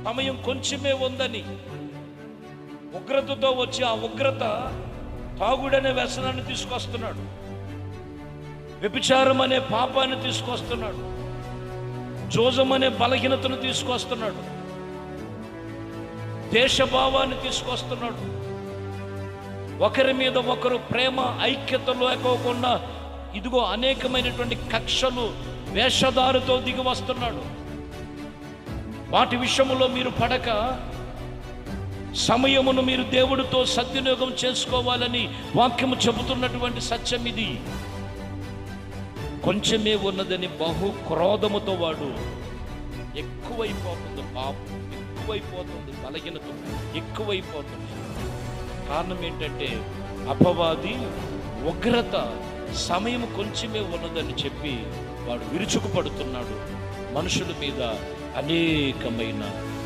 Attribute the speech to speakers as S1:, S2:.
S1: సమయం కొంచెమే ఉందని ఉగ్రతతో వచ్చి ఆ ఉగ్రత తాగుడనే వ్యసనాన్ని తీసుకొస్తున్నాడు, వ్యభిచారం అనే పాపాన్ని తీసుకొస్తున్నాడు, జోజం అనే బలహీనతను తీసుకొస్తున్నాడు, దేశభావాన్ని తీసుకొస్తున్నాడు, ఒకరి మీద ఒకరు ప్రేమ ఐక్యతలు లేకోకుండా ఇదిగో అనేకమైనటువంటి కక్షలు వేషధారుతో దిగి వస్తున్నాడు. వాటి విషయంలో మీరు పడక సమయమును మీరు దేవుడితో సద్వినియోగం చేసుకోవాలని వాక్యము చెబుతున్నటువంటి సత్యం ఇది. కొంచెమే ఉన్నదని బహు క్రోధముతో వాడు ఎక్కువైపోతుంది, పాపం ఎక్కువైపోతుంది, బలహీనత ఎక్కువైపోతుంది. కారణం ఏంటంటే అపవాది ఉగ్రత సమయం కొంచెమే ఉన్నదని చెప్పి వాడు విరుచుకుపడుతున్నాడు. మనుషుల మీద అనేకమైన